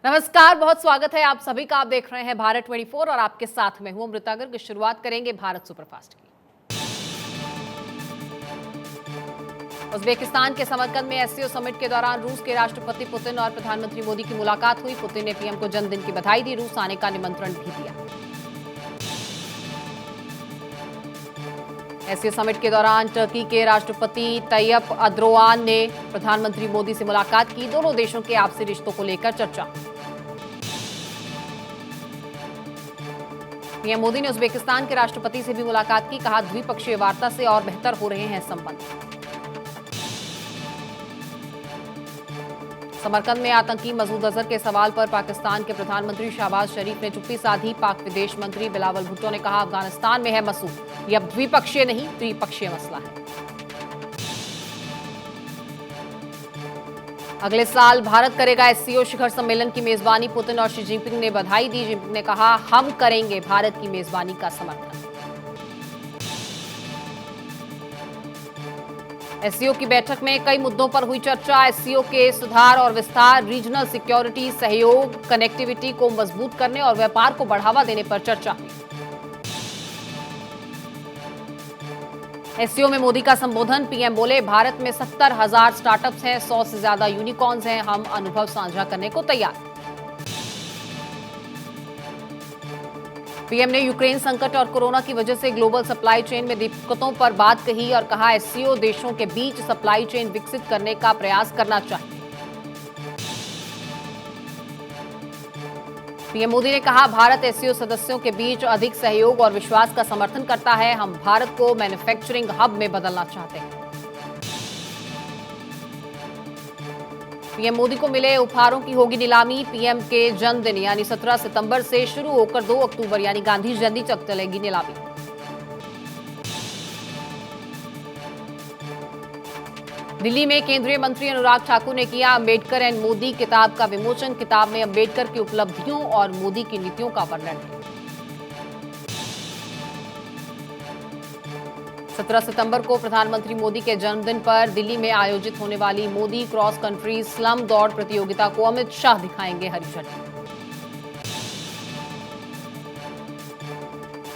नमस्कार, बहुत स्वागत है आप सभी का। आप देख रहे हैं भारत 24 और आपके साथ में हूं अमृता गर्ग। शुरुआत करेंगे भारत सुपरफास्ट की। उज्बेकिस्तान के समरकंद में एससीओ समिट के दौरान रूस के राष्ट्रपति पुतिन और प्रधानमंत्री मोदी की मुलाकात हुई। पुतिन ने पीएम को जन्मदिन की बधाई दी, रूस आने का निमंत्रण भी दिया। एससीओ समिट के दौरान टर्की के राष्ट्रपति तैयप एर्दोगान ने प्रधानमंत्री मोदी से मुलाकात की। दोनों देशों के आपसी रिश्तों को लेकर चर्चा। पीएम मोदी ने उज्बेकिस्तान के राष्ट्रपति से भी मुलाकात की। कहा, द्विपक्षीय वार्ता से और बेहतर हो रहे हैं संबंध। समरकंद में आतंकी मसूद अजहर के सवाल पर पाकिस्तान के प्रधानमंत्री शहबाज शरीफ ने चुप्पी साधी। पाक विदेश मंत्री बिलावल भुट्टो ने कहा, अफगानिस्तान में है मसूद, यह अब द्विपक्षीय नहीं त्रिपक्षीय मसला है। अगले साल भारत करेगा एससीओ शिखर सम्मेलन की मेजबानी। पुतिन और शी जिनपिंग ने बधाई दी। जिनपिंग ने कहा, हम करेंगे भारत की मेजबानी का समर्थन। एससीओ की बैठक में कई मुद्दों पर हुई चर्चा। एससीओ के सुधार और विस्तार, रीजनल सिक्योरिटी, सहयोग, कनेक्टिविटी को मजबूत करने और व्यापार को बढ़ावा देने पर चर्चा हुई। एससीओ में मोदी का संबोधन। पीएम बोले, भारत में 70,000 स्टार्टअप्स हैं, 100 से ज्यादा यूनिकॉर्न्स हैं, हम अनुभव साझा करने को तैयार। पीएम ने यूक्रेन संकट और कोरोना की वजह से ग्लोबल सप्लाई चेन में दिक्कतों पर बात कही और कहा, एससीओ देशों के बीच सप्लाई चेन विकसित करने का प्रयास करना चाहिए। पीएम मोदी ने कहा, भारत एससीओ सदस्यों के बीच अधिक सहयोग और विश्वास का समर्थन करता है। हम भारत को मैन्युफैक्चरिंग हब में बदलना चाहते हैं। पीएम मोदी को मिले उपहारों की होगी नीलामी। पीएम के जन्मदिन यानी 17 सितंबर से शुरू होकर 2 अक्टूबर यानी गांधी जयंती तक चलेगी नीलामी। दिल्ली में केंद्रीय मंत्री अनुराग ठाकुर ने किया अंबेडकर एंड मोदी किताब का विमोचन। किताब में अंबेडकर की उपलब्धियों और मोदी की नीतियों का वर्णन है। 17 सितंबर को प्रधानमंत्री मोदी के जन्मदिन पर दिल्ली में आयोजित होने वाली मोदी क्रॉस कंट्री स्लम दौड़ प्रतियोगिता को अमित शाह दिखाएंगे हरी झंडी।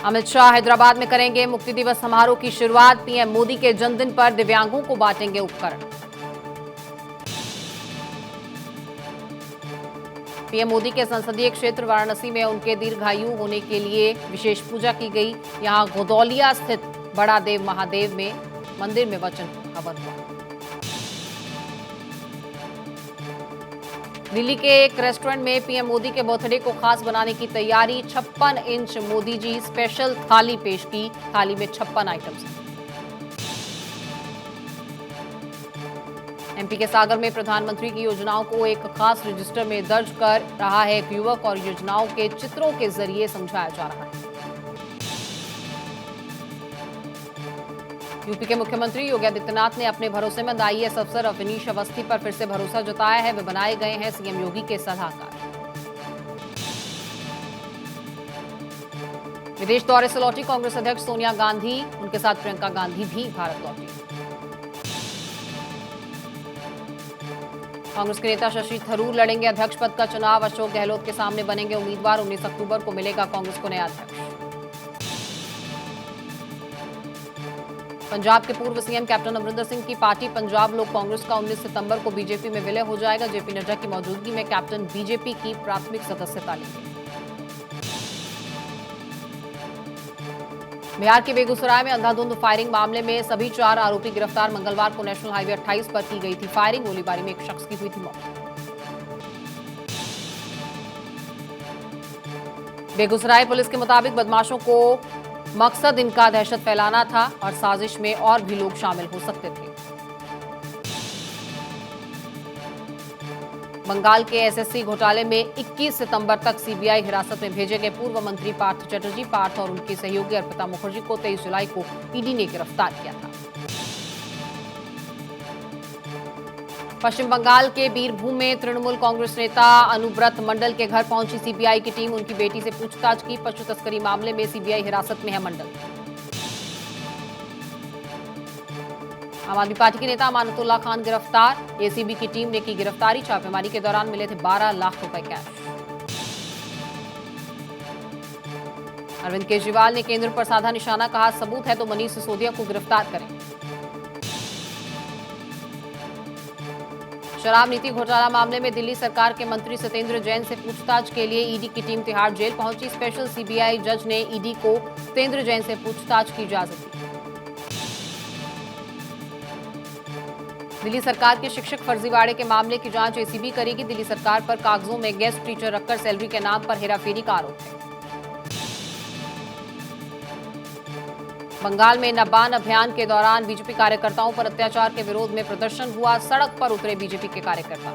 अमित शाह हैदराबाद में करेंगे मुक्ति दिवस समारोह की शुरुआत। पीएम मोदी के जन्मदिन पर दिव्यांगों को बांटेंगे उपकरण। पीएम मोदी के संसदीय क्षेत्र वाराणसी में उनके दीर्घायु होने के लिए विशेष पूजा की गई। यहां गोदौलिया स्थित बड़ा देव महादेव में मंदिर में वचन हवन हुआ। दिल्ली के एक रेस्टोरेंट में पीएम मोदी के बर्थडे को खास बनाने की तैयारी। 56 इंच मोदी जी स्पेशल थाली पेश की। थाली में 56 आइटम्स हैं। एमपी के सागर में प्रधानमंत्री की योजनाओं को एक खास रजिस्टर में दर्ज कर रहा है एक युवक और योजनाओं के चित्रों के जरिए समझाया जा रहा है। यूपी के मुख्यमंत्री योगी आदित्यनाथ ने अपने भरोसेमंद आईएएस अफसर अवनीश अवस्थी पर फिर से भरोसा जताया है। वे बनाए गए हैं सीएम योगी के सलाहकार। विदेश दौरे से लौटी कांग्रेस अध्यक्ष सोनिया गांधी, उनके साथ प्रियंका गांधी भी भारत लौटी। कांग्रेस के नेता शशि थरूर लड़ेंगे अध्यक्ष पद का चुनाव। अशोक गहलोत के सामने बनेंगे उम्मीदवार। 19 अक्टूबर को मिलेगा कांग्रेस को नया अध्यक्ष। पंजाब के पूर्व सीएम कैप्टन अमरिंदर सिंह की पार्टी पंजाब लोक कांग्रेस का 19 सितंबर को बीजेपी में विलय हो जाएगा। जेपी नड्डा की मौजूदगी में कैप्टन बीजेपी की प्राथमिक सदस्यता लेंगे। बिहार के बेगूसराय में अंधाधुंध फायरिंग मामले में सभी 4 आरोपी गिरफ्तार। मंगलवार को नेशनल हाईवे 28 पर की गई थी फायरिंग। गोलीबारी में एक शख्स की हुई थी मौत। बेगूसराय पुलिस के मुताबिक बदमाशों को मकसद इनका दहशत फैलाना था और साजिश में और भी लोग शामिल हो सकते थे। बंगाल के एसएससी घोटाले में 21 सितंबर तक सीबीआई हिरासत में भेजे गए पूर्व मंत्री पार्थ चटर्जी, पार्थ और उनकी सहयोगी अर्पिता मुखर्जी को 23 जुलाई को ईडी ने गिरफ्तार किया था। पश्चिम बंगाल के बीरभूम में तृणमूल कांग्रेस नेता अनुव्रत मंडल के घर पहुंची सीबीआई की टीम। उनकी बेटी से पूछताछ की। पशु तस्करी मामले में सीबीआई हिरासत में है मंडल। आम आदमी पार्टी के नेता अमानतुल्लाह खान गिरफ्तार। एसीबी की टीम ने की गिरफ्तारी। छापेमारी के दौरान मिले थे 12 लाख रुपए कैश। अरविंद केजरीवाल ने केंद्र पर साधा निशाना, कहा सबूत है तो मनीष सिसोदिया को गिरफ्तार करें। शराब नीति घोटाला मामले में दिल्ली सरकार के मंत्री सत्येंद्र जैन से पूछताछ के लिए ईडी की टीम तिहाड़ जेल पहुंची। स्पेशल सीबीआई जज ने ईडी को सत्येंद्र जैन से पूछताछ की इजाजत दी। दिल्ली सरकार के शिक्षक फर्जीवाड़े के मामले की जांच एसीबी करेगी। दिल्ली सरकार पर कागजों में गेस्ट टीचर रखकर सैलरी के नाम पर हेराफेरी का आरोप है। बंगाल में नबान अभियान के दौरान बीजेपी कार्यकर्ताओं पर अत्याचार के विरोध में प्रदर्शन हुआ। सड़क पर उतरे बीजेपी के कार्यकर्ता।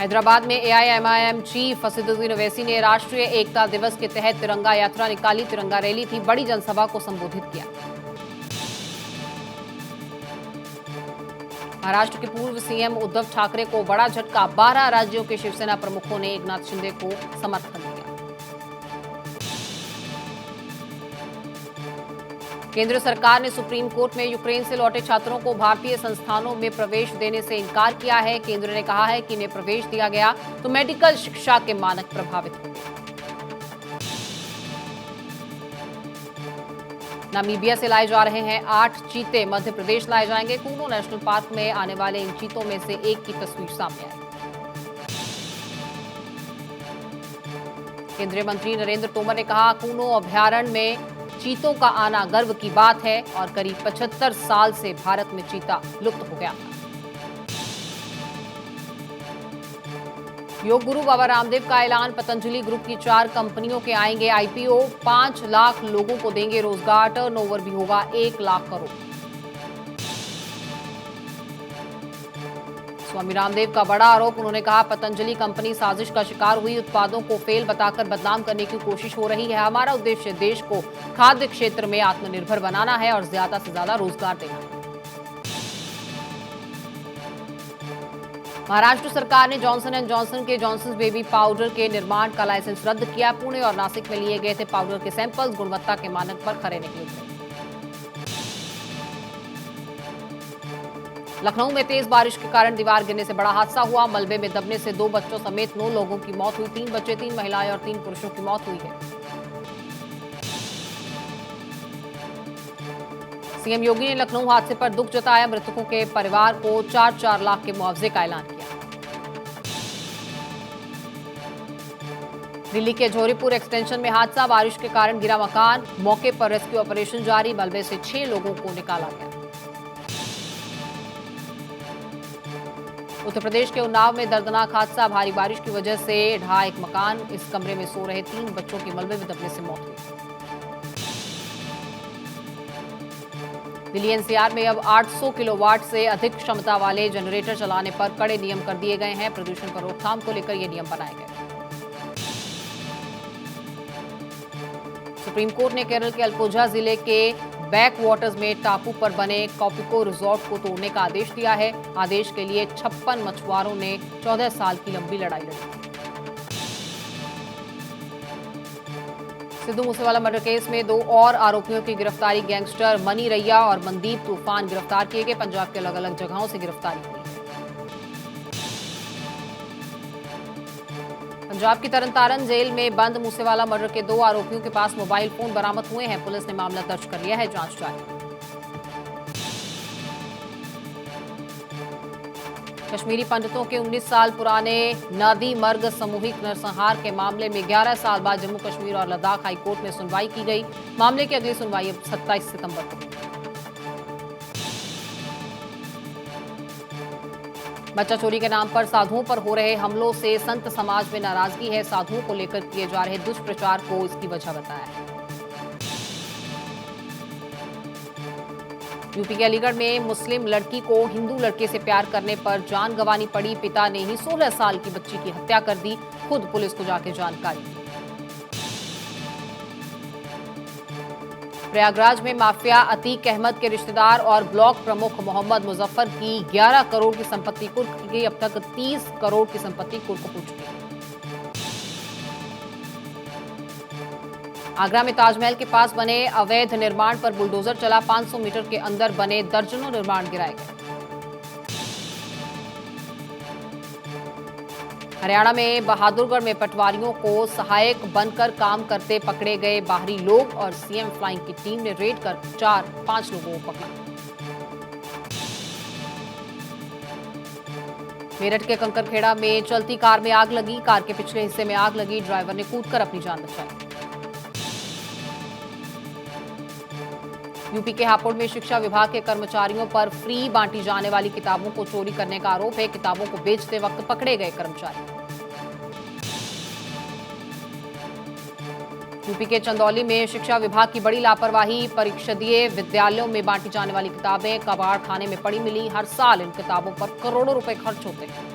हैदराबाद में एआईएमआईएम चीफ असदुद्दीन ओवैसी ने राष्ट्रीय एकता दिवस के तहत तिरंगा यात्रा निकाली। तिरंगा रैली थी, बड़ी जनसभा को संबोधित किया। महाराष्ट्र के पूर्व सीएम उद्धव ठाकरे को बड़ा झटका। 12 राज्यों के शिवसेना प्रमुखों ने एकनाथ शिंदे को समर्थन दिया। केंद्र सरकार ने सुप्रीम कोर्ट में यूक्रेन से लौटे छात्रों को भारतीय संस्थानों में प्रवेश देने से इनकार किया है। केंद्र ने कहा है कि इन्हें प्रवेश दिया गया तो मेडिकल शिक्षा के मानक प्रभावित होंगे। नामीबिया से लाए जा रहे हैं 8 चीते, मध्य प्रदेश लाए जाएंगे। कूनो नेशनल पार्क में आने वाले इन चीतों में से एक की तस्वीर सामने आई। केंद्रीय मंत्री नरेंद्र तोमर ने कहा कूनो अभयारण्य में चीतों का आना गर्व की बात है और करीब 75 साल से भारत में चीता लुप्त हो गया था। योग गुरु बाबा रामदेव का ऐलान। पतंजलि ग्रुप की 4 कंपनियों के आएंगे आईपीओ। 5 लाख लोगों को देंगे रोजगार। टर्नओवर भी होगा 1 लाख करोड़। स्वामी रामदेव का बड़ा आरोप। उन्होंने कहा पतंजलि कंपनी साजिश का शिकार हुई। उत्पादों को फेल बताकर बदनाम करने की कोशिश हो रही है। हमारा उद्देश्य देश को खाद्य क्षेत्र में आत्मनिर्भर बनाना है और ज्यादा से ज्यादा रोजगार देना है। महाराष्ट्र सरकार ने जॉनसन एंड जॉनसन के जॉनसन बेबी पाउडर के निर्माण का लाइसेंस रद्द किया। पुणे और नासिक में लिए गए थे पाउडर के सैंपल्स, गुणवत्ता के मानक पर खरे नहीं उतरे। लखनऊ में तेज बारिश के कारण दीवार गिरने से बड़ा हादसा हुआ। मलबे में दबने से 2 बच्चों समेत 9 लोगों की मौत हुई। 3 बच्चे, 3 महिलाएं और 3 पुरुषों की मौत हुई है। सीएम योगी ने लखनऊ हादसे पर दुख जताया। मृतकों के परिवार को 4-4 लाख के मुआवजे का ऐलान किया। दिल्ली के जोरीपुर एक्सटेंशन में हादसा। बारिश के कारण गिरा मकान। मौके पर रेस्क्यू ऑपरेशन जारी। मलबे से 6 लोगों को निकाला गया। उत्तर प्रदेश के उन्नाव में दर्दनाक हादसा। भारी बारिश की वजह से ढहा एक मकान। इस कमरे में सो रहे 3 बच्चों की मलबे में दबने से मौत हुई। दिल्ली एनसीआर में अब 800 किलोवाट से अधिक क्षमता वाले जनरेटर चलाने पर कड़े नियम कर दिए गए हैं। प्रदूषण पर रोकथाम को लेकर ये नियम बनाए गए। सुप्रीम कोर्ट ने केरल के अल्पोझा जिले के बैक वाटर्स में टापू पर बने कॉपिको रिजॉर्ट को तोड़ने का आदेश दिया है। आदेश के लिए 56 मछुआरों ने 14 साल की लंबी लड़ाई लड़ी। सिद्धू मूसेवाला मर्डर केस में 2 और आरोपियों की गिरफ्तारी। गैंगस्टर मनी रैया और मनदीप तूफान गिरफ्तार किए गए। पंजाब के अलग अलग जगहों से गिरफ्तारी हुई। पंजाब की तरनतारन जेल में बंद मूसेवाला मर्डर के 2 आरोपियों के पास मोबाइल फोन बरामद हुए हैं। पुलिस ने मामला दर्ज कर लिया है, जांच जारी। कश्मीरी पंडितों के 19 साल पुराने नदी मर्ग सामूहिक नरसंहार के मामले में 11 साल बाद जम्मू कश्मीर और लद्दाख हाईकोर्ट में सुनवाई की गई। मामले की अगली सुनवाई अब 27 सितंबर को होगी। बच्चा चोरी के नाम पर साधुओं पर हो रहे हमलों से संत समाज में नाराजगी है। साधुओं को लेकर किए जा रहे दुष्प्रचार को इसकी वजह बताया है। यूपी के अलीगढ़ में मुस्लिम लड़की को हिंदू लड़के से प्यार करने पर जान गंवानी पड़ी। पिता ने ही 16 साल की बच्ची की हत्या कर दी। खुद पुलिस को जाकर जानकारी दी। प्रयागराज में माफिया अतीक अहमद के रिश्तेदार और ब्लॉक प्रमुख मोहम्मद मुजफ्फर की 11 करोड़ की संपत्ति कुर्क की गई। अब तक 30 करोड़ की संपत्ति कुर्क हो चुकी है। आगरा में ताजमहल के पास बने अवैध निर्माण पर बुलडोजर चला। 500 मीटर के अंदर बने दर्जनों निर्माण गिराए गए। हरियाणा में बहादुरगढ़ में पटवारियों को सहायक बनकर काम करते पकड़े गए बाहरी लोग और सीएम फ्लाइंग की टीम ने रेड कर 4-5 लोगों को पकड़ा। मेरठ के कंकरखेड़ा में चलती कार में आग लगी। कार के पिछले हिस्से में आग लगी। ड्राइवर ने कूदकर अपनी जान बचाई। यूपी के हापुड़ में शिक्षा विभाग के कर्मचारियों पर फ्री बांटी जाने वाली किताबों को चोरी करने का आरोप है। किताबों को बेचते वक्त पकड़े गए कर्मचारी। यूपी के चंदौली में शिक्षा विभाग की बड़ी लापरवाही। परिषदीय विद्यालयों में बांटी जाने वाली किताबें कबाड़ खाने में पड़ी मिली। हर साल इन किताबों पर करोड़ों रुपए खर्च होते हैं।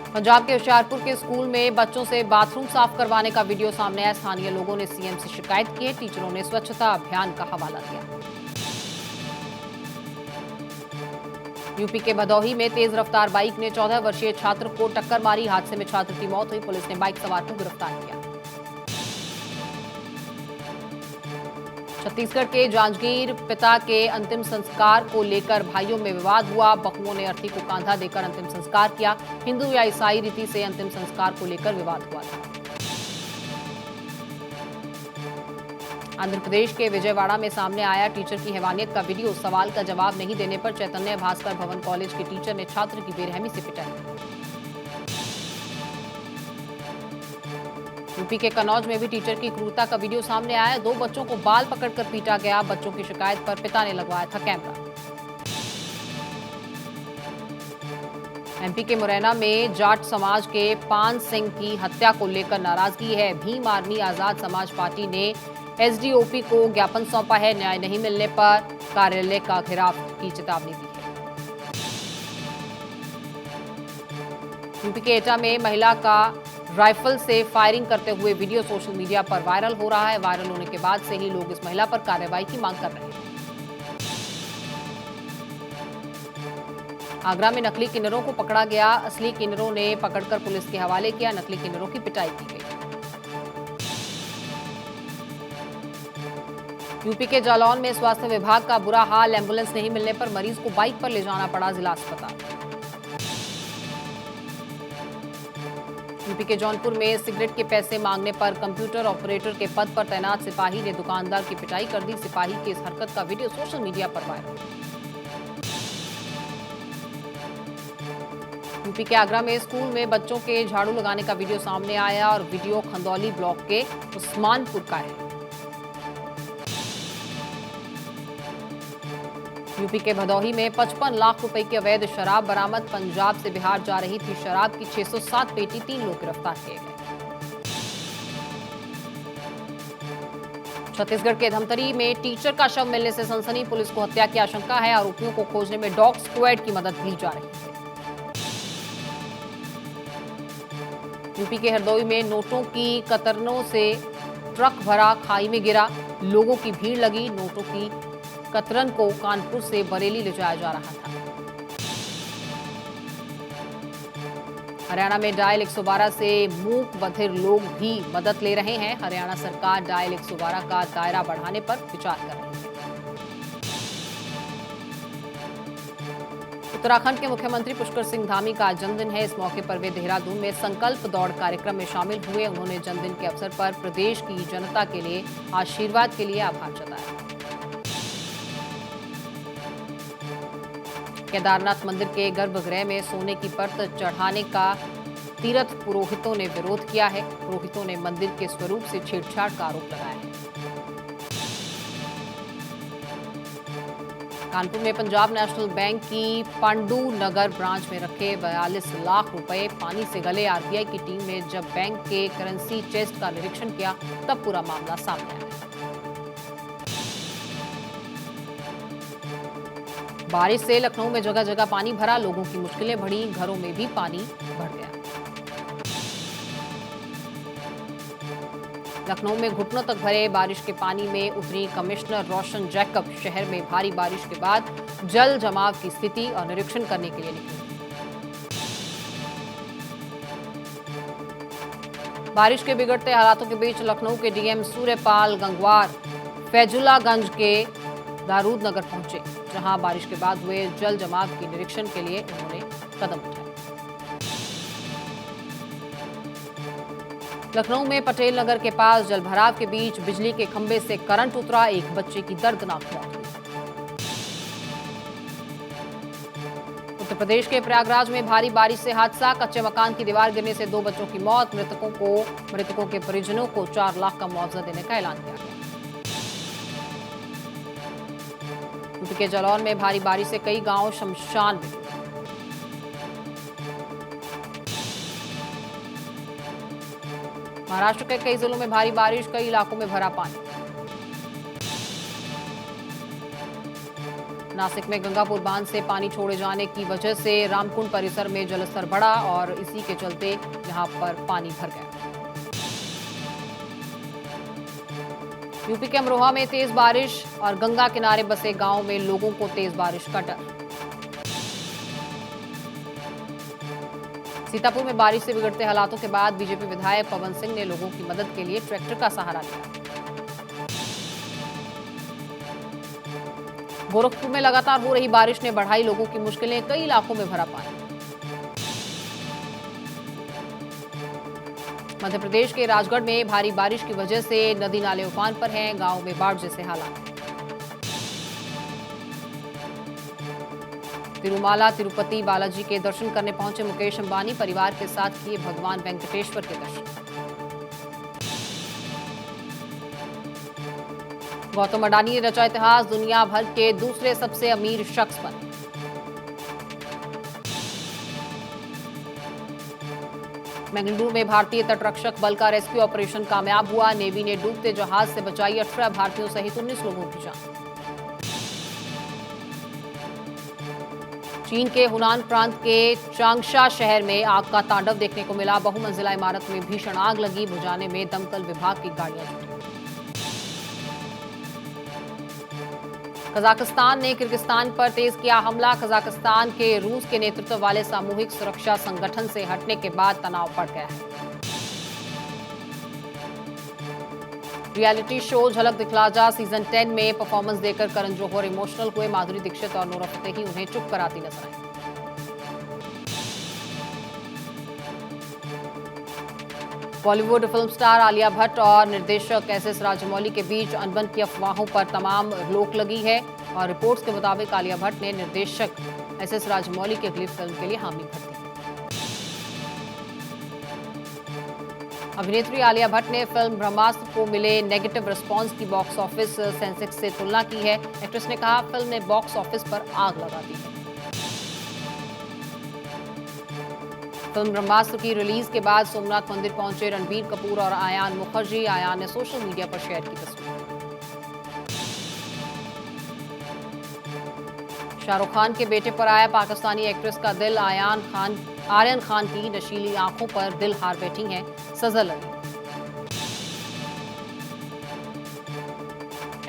पंजाब के होशियारपुर के स्कूल में बच्चों से बाथरूम साफ करवाने का वीडियो सामने आया। स्थानीय लोगों ने सीएम से शिकायत की है। टीचरों ने स्वच्छता अभियान का हवाला दिया। यूपी के भदोही में तेज रफ्तार बाइक ने 14 वर्षीय छात्र को टक्कर मारी। हादसे में छात्र की मौत हुई। पुलिस ने बाइक सवार को गिरफ्तार किया। छत्तीसगढ़ के जांजगीर पिता के अंतिम संस्कार को लेकर भाइयों में विवाद हुआ। बहुओं ने अर्थी को कांधा देकर अंतिम संस्कार किया। हिंदू या ईसाई रीति से अंतिम संस्कार को लेकर विवाद हुआ था। आंध्र प्रदेश के विजयवाड़ा में सामने आया टीचर की हैवानियत का वीडियो। सवाल का जवाब नहीं देने पर चैतन्य भास्कर भवन कॉलेज के टीचर ने छात्र की बेरहमी से पिटाई। यूपी के कन्नौज में भी टीचर की क्रूरता का वीडियो सामने आया। 2 बच्चों को बाल पकड़कर पीटा गया। बच्चों की शिकायत पर पिता ने लगवाया था कैमरा। एमपी के मुरैना में जाट समाज के पान सिंह की हत्या को लेकर नाराजगी है। भीम आर्मी आजाद समाज पार्टी ने एसडीओपी को ज्ञापन सौंपा है। न्याय नहीं मिलने पर कार्यालय का घेराव की चेतावनी दी है। यूपी के एटा में महिला का राइफल से फायरिंग करते हुए वीडियो सोशल मीडिया पर वायरल हो रहा है। वायरल होने के बाद से ही लोग इस महिला पर कार्रवाई की मांग कर रहे हैं। आगरा में नकली किन्नरों को पकड़ा गया। असली किन्नरों ने पकड़कर पुलिस के हवाले किया। नकली किन्नरों की पिटाई की गई। यूपी के जालौन में स्वास्थ्य विभाग का बुरा हाल। एम्बुलेंस नहीं मिलने पर मरीज को बाइक पर ले जाना पड़ा जिला अस्पताल। यूपी के जौनपुर में सिगरेट के पैसे मांगने पर कंप्यूटर ऑपरेटर के पद पर तैनात सिपाही ने दुकानदार की पिटाई कर दी। सिपाही की इस हरकत का वीडियो सोशल मीडिया पर वायरल। यूपी के आगरा में स्कूल में बच्चों के झाड़ू लगाने का वीडियो सामने आया और वीडियो खंदौली ब्लॉक के उस्मानपुर का है। यूपी के भदोही में 55 लाख रुपए की अवैध शराब बरामद। पंजाब से बिहार जा रही थी शराब की 607 पेटी। 3 लोग गिरफ्तार किए गए। छत्तीसगढ़ के धमतरी में टीचर का शव मिलने से सनसनी। पुलिस को हत्या की आशंका है। आरोपियों को खोजने में डॉग स्क्वाड की मदद ली जा रही है। यूपी के हरदोई में नोटों की कतरनों से ट्रक भरा खाई में गिरा। लोगों की भीड़ लगी। नोटों की कतरन को कानपुर से बरेली ले जाया जा रहा था। हरियाणा में डायल 112 से मूक बधिर लोग भी मदद ले रहे हैं। हरियाणा सरकार डायल 112 का दायरा बढ़ाने पर विचार कर रही है। उत्तराखंड के मुख्यमंत्री पुष्कर सिंह धामी का आज जन्मदिन है। इस मौके पर वे देहरादून में संकल्प दौड़ कार्यक्रम में शामिल हुए। उन्होंने जन्मदिन के अवसर पर प्रदेश की जनता के लिए आशीर्वाद के लिए आभार जताया। केदारनाथ मंदिर के गर्भगृह में सोने की परत चढ़ाने का तीर्थ पुरोहितों ने विरोध किया है। पुरोहितों ने मंदिर के स्वरूप से छेड़छाड़ का आरोप लगाया है। कानपुर में पंजाब नेशनल बैंक की पांडू नगर ब्रांच में रखे 42 लाख रुपए पानी से गले। आरबीआई की टीम ने जब बैंक के करेंसी चेस्ट का निरीक्षण किया तब पूरा मामला सामने आया। बारिश से लखनऊ में जगह जगह पानी भरा। लोगों की मुश्किलें बढ़ी। घरों में भी पानी भर गया। लखनऊ में घुटनों तक भरे बारिश के पानी में उतरी कमिश्नर रोशन जैकब। शहर में भारी बारिश के बाद जल जमाव की स्थिति और निरीक्षण करने के लिए निकली। बारिश के बिगड़ते हालातों के बीच लखनऊ के डीएम सूर्यपाल गंगवार फैजुल्लागंज के दारूद नगर पहुंचे, जहां बारिश के बाद हुए जल जमाव की निरीक्षण के लिए उन्होंने कदम उठाए। लखनऊ में पटेल नगर के पास जलभराव के बीच बिजली के खंभे से करंट उतरा, एक बच्चे की दर्दनाक मौत हुई। उत्तर प्रदेश के प्रयागराज में भारी बारिश से हादसा, कच्चे मकान की दीवार गिरने से 2 बच्चों की मौत। मृतकों के परिजनों को 4 लाख का मुआवजा देने का ऐलान किया गया। यूपी के जालौन में भारी बारिश से कई गांव शमशान में। महाराष्ट्र के कई जिलों में भारी बारिश, कई इलाकों में भरा पानी। नासिक में गंगापुर बांध से पानी छोड़े जाने की वजह से रामकुंड परिसर में जलस्तर बढ़ा और इसी के चलते यहां पर पानी भर गया। यूपी के अमरोहा में तेज बारिश और गंगा किनारे बसे गांव में लोगों को तेज बारिश का डर। सीतापुर में बारिश से बिगड़ते हालातों के बाद बीजेपी विधायक पवन सिंह ने लोगों की मदद के लिए ट्रैक्टर का सहारा लिया। गोरखपुर में लगातार हो रही बारिश ने बढ़ाई लोगों की मुश्किलें, कई इलाकों में भरा पानी। मध्य प्रदेश के राजगढ़ में भारी बारिश की वजह से नदी नाले उफान पर हैं, गांव में बाढ़ जैसे हालात। तिरुमाला तिरुपति बालाजी के दर्शन करने पहुंचे मुकेश अंबानी, परिवार के साथ किए भगवान वेंकटेश्वर के दर्शन। गौतम अडानी ने रचा इतिहास, दुनिया भर के दूसरे सबसे अमीर शख्स बने। बेंगलुरु में भारतीय तटरक्षक बल का रेस्क्यू ऑपरेशन कामयाब हुआ, नेवी ने डूबते जहाज से बचाई 18 भारतीयों सहित 19 लोगों की जान। चीन के हुनान प्रांत के चांगशा शहर में आग का तांडव देखने को मिला, बहुमंजिला इमारत में भीषण आग लगी, बुझाने में दमकल विभाग की गाड़ियां जुटी। कजाकिस्तान ने किर्गिस्तान पर तेज किया हमला, कजाकिस्तान के रूस के नेतृत्व वाले सामूहिक सुरक्षा संगठन से हटने के बाद तनाव बढ़ गया है। रियलिटी शो झलक दिखला जा सीजन 10 में परफॉर्मेंस देकर करण जौहर इमोशनल हुए, माधुरी दीक्षित और नूरा फतेही उन्हें चुप कराती नजर आई। बॉलीवुड फिल्म स्टार आलिया भट्ट और निर्देशक एस.एस. राजमौली के बीच अनबन की अफवाहों पर तमाम रोक लगी है और रिपोर्ट्स के मुताबिक आलिया भट्ट ने निर्देशक एस.एस. राजमौली की अगली फिल्म के लिए हामी भर दी। अभिनेत्री आलिया भट्ट ने फिल्म ब्रह्मास्त्र को मिले नेगेटिव रिस्पांस की बॉक्स ऑफिस सेंसेक्स से तुलना की है। एक्ट्रेस ने कहा, फिल्म ने बॉक्स ऑफिस पर आग लगा दी है। फिल्म ब्रह्मास्त्र की रिलीज के बाद सोमनाथ मंदिर पहुंचे रणबीर कपूर और आयान मुखर्जी। आयान ने सोशल मीडिया पर शेयर की तस्वीर। शाहरुख खान के बेटे पर आया पाकिस्तानी एक्ट्रेस का दिल, आर्यन खान की नशीली आंखों पर दिल हार बैठी हैं सजल अली।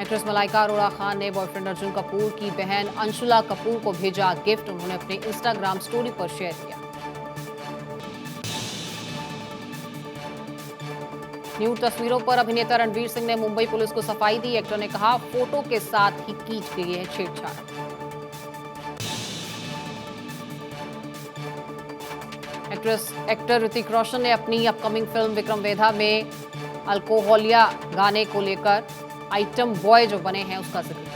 एक्ट्रेस मलाइका अरोड़ा खान ने बॉयफ्रेंड अर्जुन कपूर की बहन अंशुला कपूर को भेजा गिफ्ट, उन्होंने अपने इंस्टाग्राम स्टोरी पर शेयर किया। न्यूड तस्वीरों पर अभिनेता रणवीर सिंह ने मुंबई पुलिस को सफाई दी। एक्टर ने कहा, फोटो के साथ ही की गई है छेड़छाड़। एक्टर ऋतिक रोशन ने अपनी अपकमिंग फिल्म विक्रम वेधा में अल्कोहलिया गाने को लेकर आइटम बॉय जो बने हैं उसका जिक्र